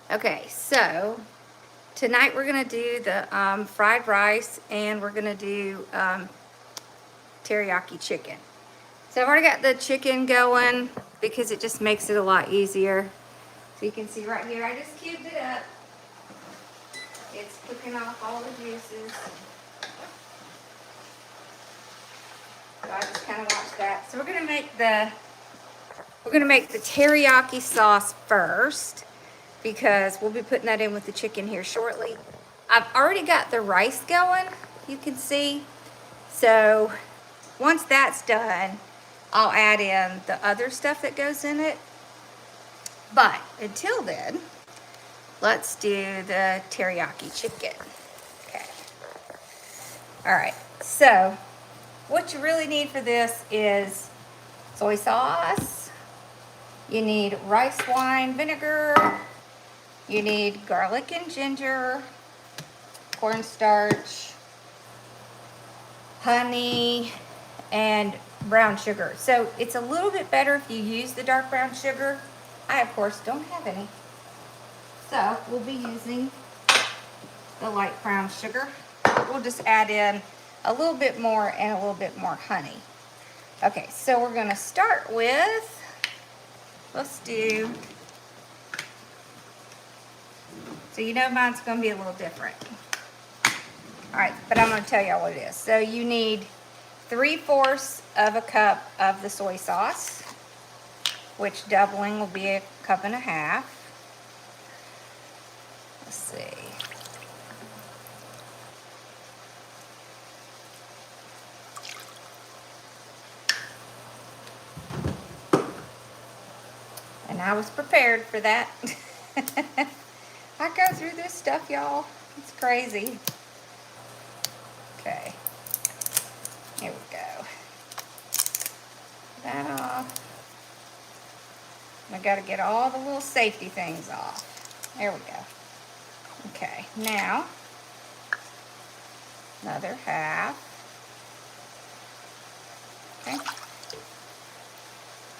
Okay, so tonight we're gonna do the fried rice, and we're gonna do teriyaki chicken. So I've already got the chicken going because it just makes it a lot easier. So you can see right here, I just cubed it up. It's cooking off all the juices. So I just kind of watch that. So we're gonna make the teriyaki sauce first, because we'll be putting that in with the chicken here shortly. I've already got the rice going, you can see. So once that's done, I'll add in the other stuff that goes in it. But until then, let's do the teriyaki chicken. Okay. All right, so what you really need for this is soy sauce. You need rice wine vinegar. You need garlic and ginger, cornstarch, honey, and brown sugar. So it's a little bit better if you use the dark brown sugar. I, of course, don't have any. So we'll be using the light brown sugar. We'll just add in a little bit more and a little bit more honey. Okay, so we're gonna start with, let's do, so you know mine's gonna be a little different. All right, but I'm gonna tell y'all what it is. So you need 3/4 of a cup of the soy sauce, which doubling will be a cup and a half. Let's see. And I was prepared for that. I go through this stuff, y'all. It's crazy. Okay. Here we go. That off. I gotta get all the little safety things off. There we go. Okay, now, another half. Okay.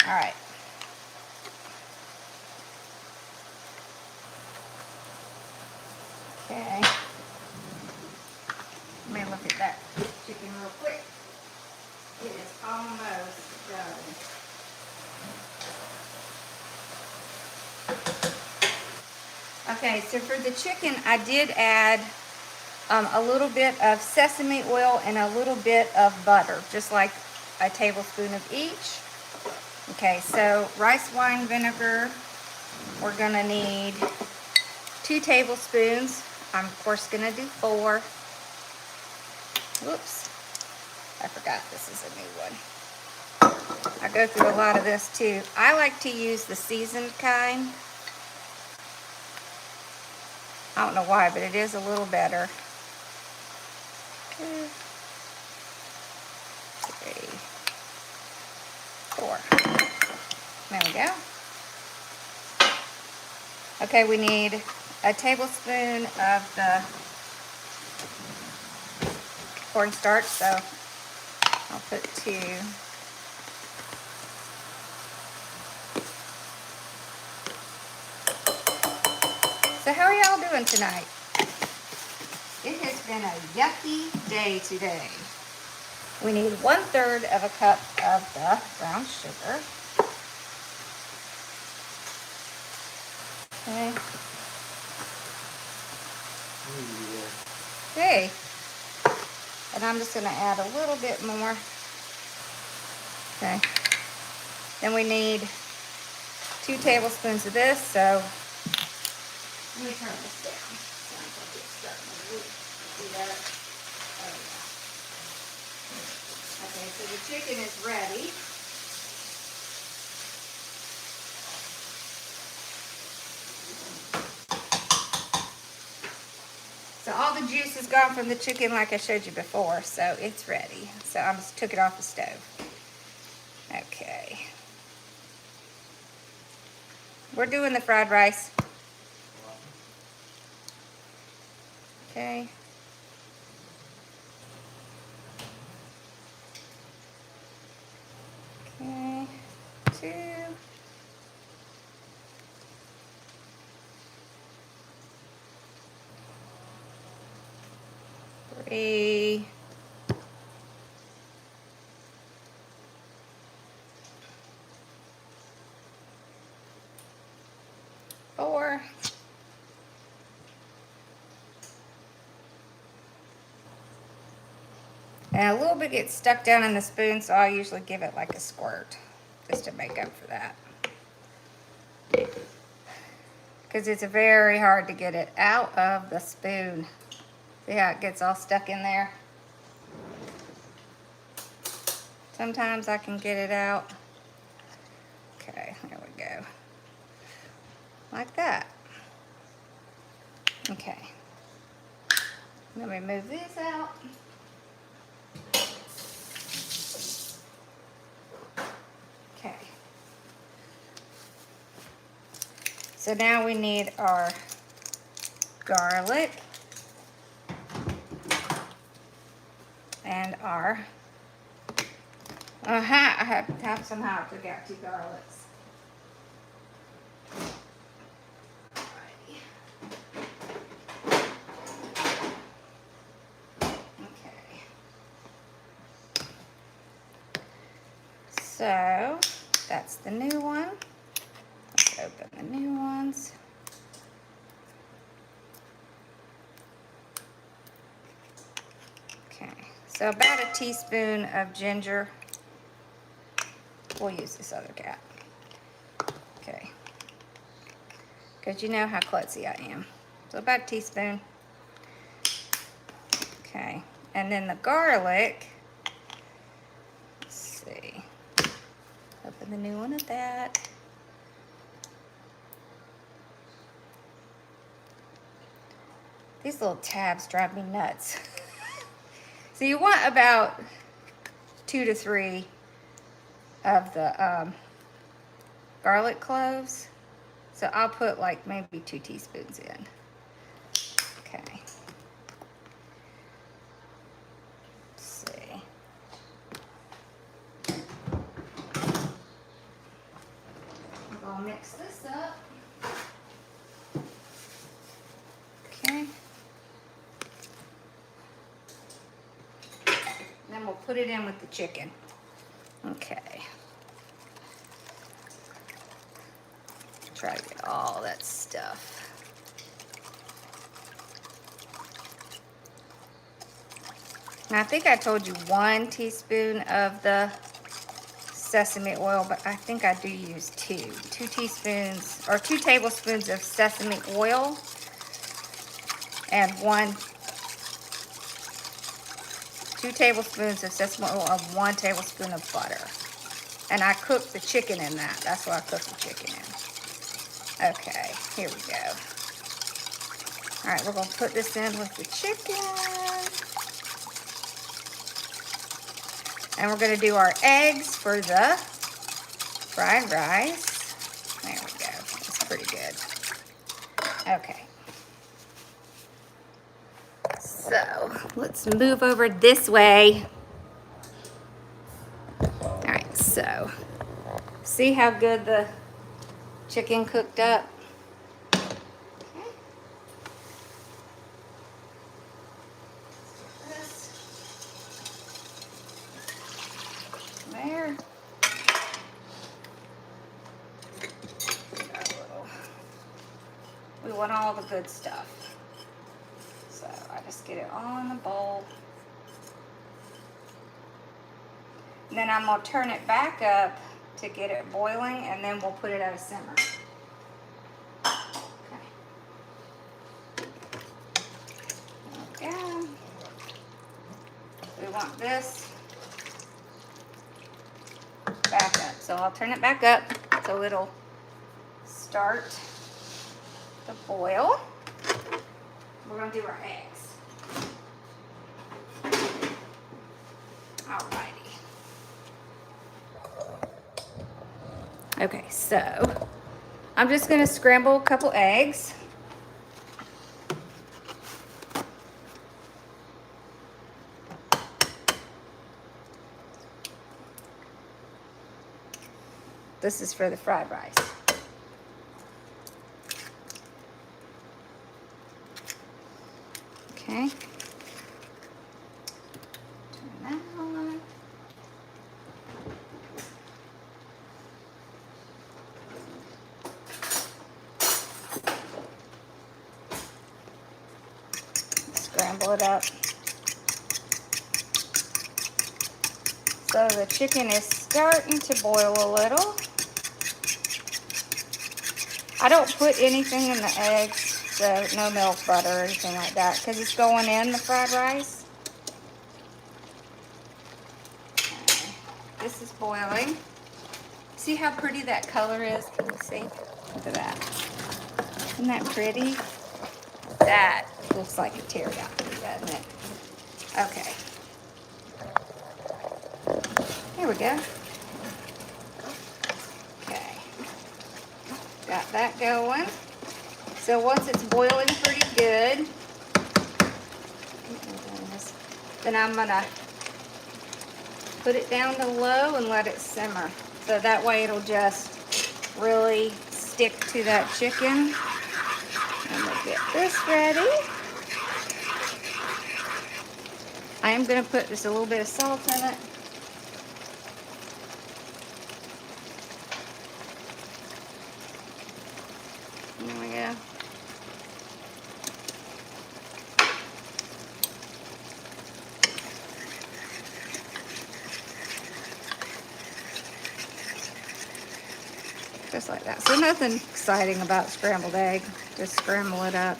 All right. Okay. Let me look at that chicken real quick. It is almost done. Okay, so for the chicken, I did add a little bit of sesame oil and a little bit of butter, just like a tablespoon of each. Okay, so rice wine vinegar, we're gonna need 2 tablespoons. I'm of course gonna do 4. Whoops, I forgot this is a new one. I go through a lot of this too. I like to use the seasoned kind. I don't know why, but it is a little better. 2, 3, 4. There we go. Okay, we need a tablespoon of the cornstarch, so I'll put 2. So how are y'all doing tonight? It has been a yucky day today. We need 1/3 of a cup of the brown sugar. Okay. Okay. And I'm just gonna add a little bit more. Okay. Then we need 2 tablespoons of this, so let me turn this down. Sounds like it's starting to leak. See that? Oh, yeah. Okay, so the chicken is ready. So all the juice is gone from the chicken like I showed you before, so it's ready. So I just took it off the stove. Okay. We're doing the fried rice. Okay. Okay. 2. 3, 4, and a little bit gets stuck down in the spoon, so I usually give it like a squirt just to make up for that. Because it's very hard to get it out of the spoon. See how it gets all stuck in there? Sometimes I can get it out. Okay, there we go. Like that. Okay. Let me move this out. Okay. So now we need our garlic and our, I have somehow took out 2 garlics. Alrighty. Okay. So that's the new one. Let's open the new ones. Okay, so about a teaspoon of ginger. We'll use this other cap. Okay, because you know how klutzy I am. So about a teaspoon. Okay, and then the garlic. Let's see. Open the new one of that. These little tabs drive me nuts. So you want about 2 to 3 of the garlic cloves. So I'll put like maybe 2 teaspoons in. Okay. Let's see. I'm gonna mix this up. Okay. Then we'll put it in with the chicken. Okay. Try to get all that stuff. Now I think I told you 1 teaspoon of the sesame oil, but I think I do use 2. 2 teaspoons or 2 tablespoons of sesame oil and 2 tablespoons of sesame oil of 1 tablespoon of butter. And I cooked the chicken in that. That's what I cooked the chicken in. Okay, here we go. All right, we're gonna put this in with the chicken. And we're gonna do our eggs for the fried rice. There we go, that's pretty good. Okay. So, let's move over this way. All right, so, see how good the chicken cooked up? Okay. There. We want all the good stuff. So I just get it all in the bowl. And then I'm gonna turn it back up to get it boiling, and then we'll put it at a simmer. Okay. There we go. We want this back up. So I'll turn it back up so it'll start to boil. We're gonna do our eggs. Alrighty. Okay, so I'm just gonna scramble a couple eggs. This is for the fried rice. Okay. scramble it up. So the chicken is starting to boil a little. I don't put anything in the eggs, so no milk, butter, or anything like that, because it's going in the fried rice. Okay. This is boiling. See how pretty that color is? Can you see? Look at that. Isn't that pretty? That looks like a teriyaki, doesn't it? Okay. Here we go. Okay. Got that going. So once it's boiling pretty good, then I'm gonna put it down to low and let it simmer. So that way it'll just really stick to that chicken. And we'll get this ready. I am gonna put just a little bit of salt in it. There we go. Just like that. So nothing exciting about scrambled egg. Just scramble it up.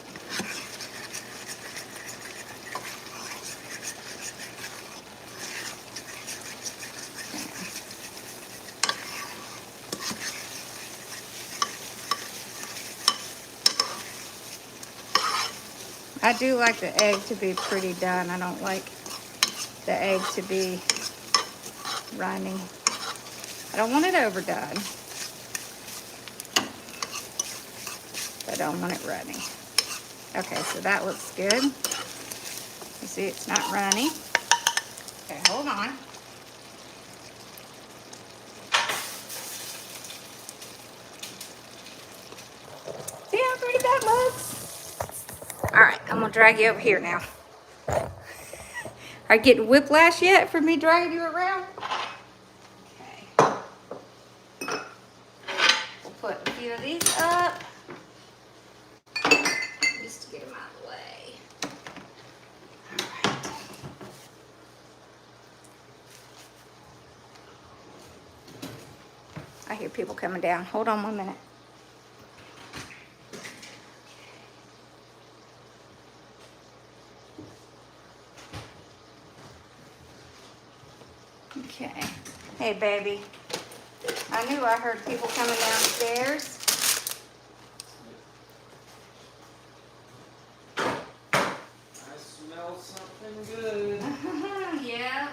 I do like the egg to be pretty done. I don't like the egg to be runny. I don't want it overdone. I don't want it runny. Okay, so that looks good. You see it's not runny. Okay, hold on. See how pretty that looks? All right, I'm gonna drag you over here now. Are you getting whiplash yet from me dragging you around? Okay. We'll put a few of these up. Just to get them out of the way. All right. I hear people coming down. Hold on 1 minute. Okay. Hey, baby. I knew I heard people coming downstairs. I smell something good. Yeah.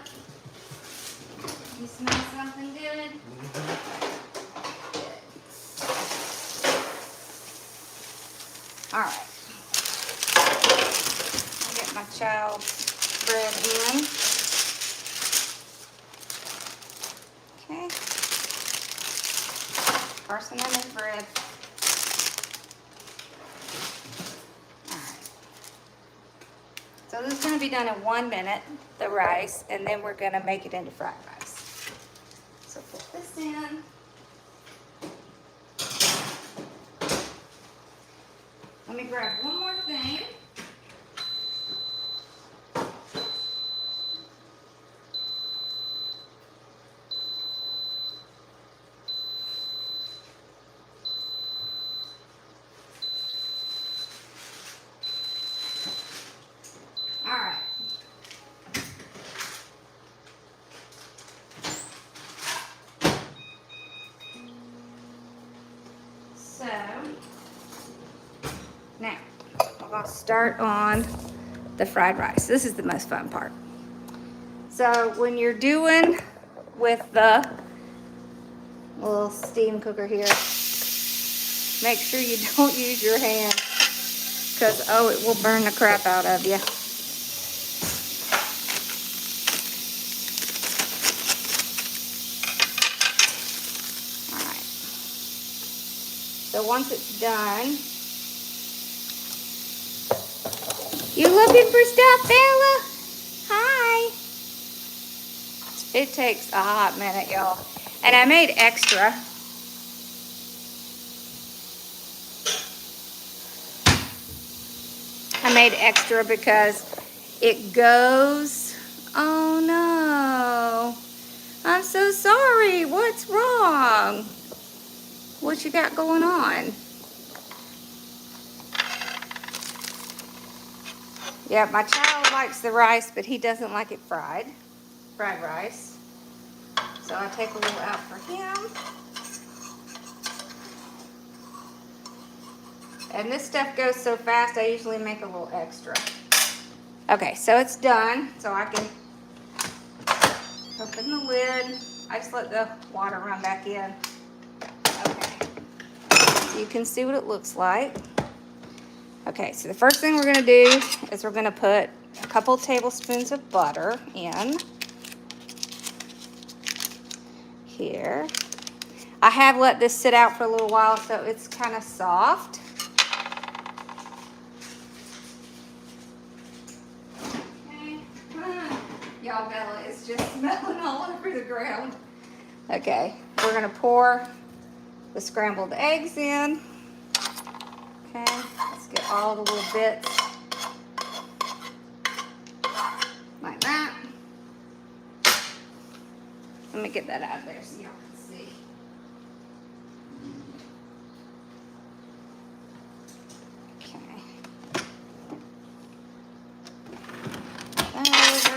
You smell something good? Good. All right. I'll get my child's bread in. Okay. Parsing in his bread. All right. So this is going to be done in 1 minute, the rice, and then we're going to make it into fried rice. So put this in. Let me grab one more thing. All right. So, now, I'll start on the fried rice. This is the most fun part. So, when you're doing with the little steam cooker here, make sure you don't use your hand, because, oh, it will burn the crap out of you. So once it's done, you looking for stuff, Bella? Hi. It takes a hot minute, y'all. And I made extra. I made extra because it goes, oh no, I'm so sorry, what's wrong? What you got going on? Yeah, my child likes the rice, but he doesn't like it fried rice. So I take a little out for him. And this stuff goes so fast, I usually make a little extra. Okay, so it's done. So I can open the lid. I just let the water run back in. Okay, so you can see what it looks like. Okay, so the first thing we're gonna do is we're gonna put a couple tablespoons of butter in here. I have let this sit out for a little while so it's kind of soft. Okay, y'all, Bella is just smelling all over the ground. Okay, we're gonna pour the scrambled eggs in. Okay, let's get all the little bits like that. Let me get that out of there so y'all can see. Okay. That over.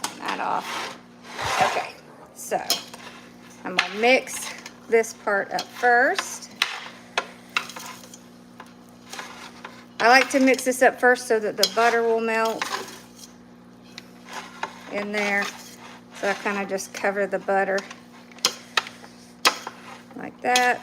Turn that off. Okay, so I'm gonna mix this part up first. I like to mix this up first so that the butter will melt in there. So I kind of just cover the butter like that.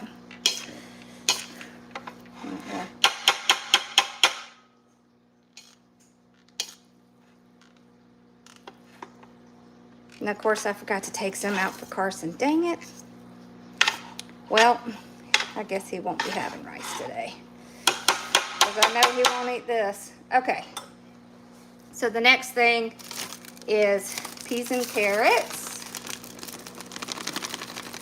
And of course I forgot to take some out for Carson. Dang it. Well, I guess he won't be having rice today, because I know he won't eat this. Okay. So the next thing is peas and carrots.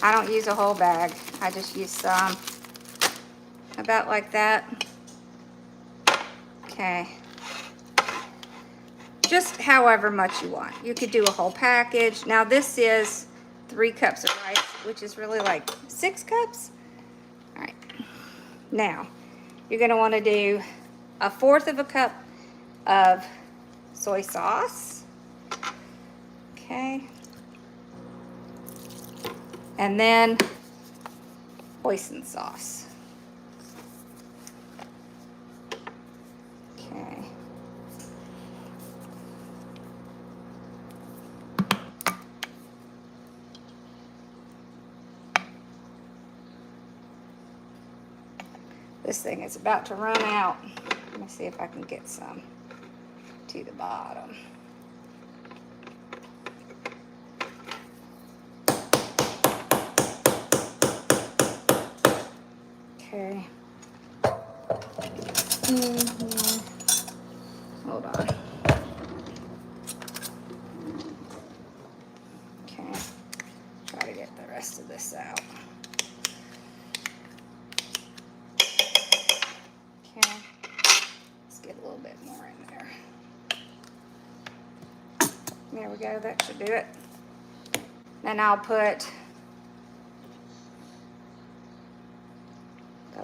I don't use a whole bag. I just use some. About like that. Okay. Just however much you want. You could do a whole package. Now this is 3 cups of rice, which is really like 6 cups. All right. Now, you're gonna wanna do 1/4 of a cup of soy sauce. Okay. And then hoisin sauce. Okay. This thing is about to run out. Let me see if I can get some to the bottom. Okay. Hold on. Okay. Try to get the rest of this out. Okay. Let's get a little bit more in there. There we go. That should do it. Then I'll put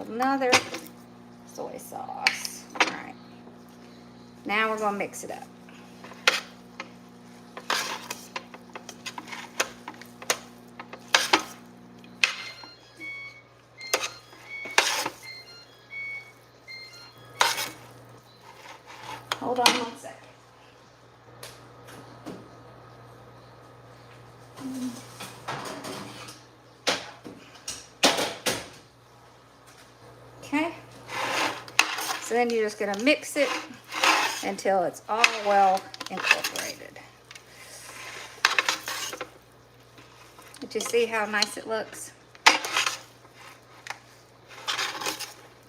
another soy sauce. All right. Now we're going to mix it up. Hold on 1 second. Okay. So then you're just going to mix it until it's all well incorporated. Did you see how nice it looks?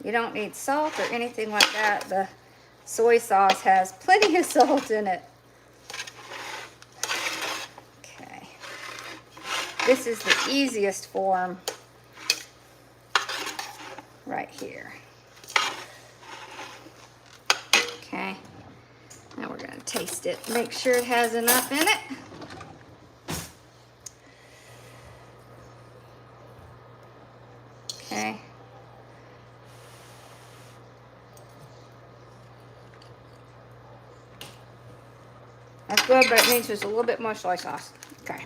You don't need salt or anything like that. The soy sauce has plenty of salt in it. Okay. This is the easiest form right here. Okay. Now we're going taste it. Make sure it has enough in it. Okay. That's good, but it needs just a little bit more soy sauce. Okay.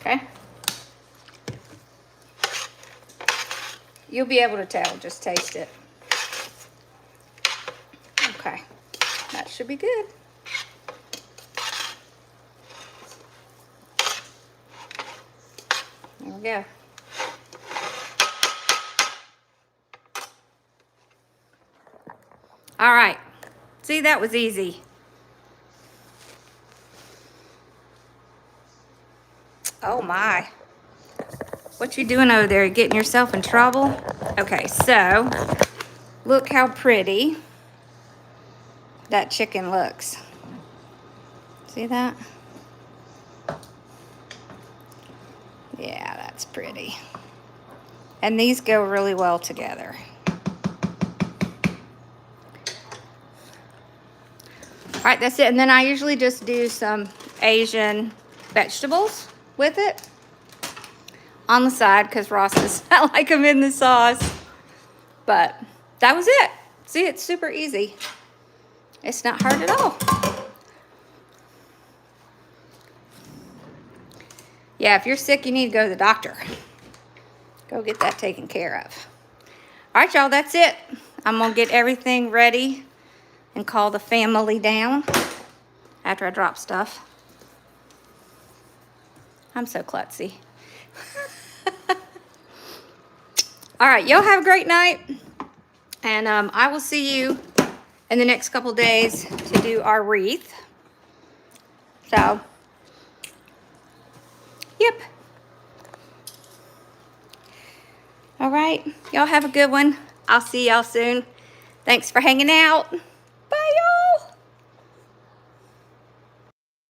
Okay. You'll be able to tell, just taste it. Okay. That should be good. There we go. All right. See, that was easy. Oh my. What you doing over there? Getting yourself in trouble? Okay, so look how pretty that chicken looks. See that? Yeah, that's pretty. And these go really well together. All right, that's it. And then I usually just do some Asian vegetables with it on the side because Ross does not like them in the sauce. But that was it. See, it's super easy. It's not hard at all. Yeah, if you're sick, you need to go to the doctor. Go get that taken care of. All right, y'all, that's it. I'm going to get everything ready and call the family down after I drop stuff. I'm so klutzy. All right, y'all have a great night. And I will see you in the next couple days to do our wreath. So, yep. All right, y'all have a good one. I'll see y'all soon. Thanks for hanging out.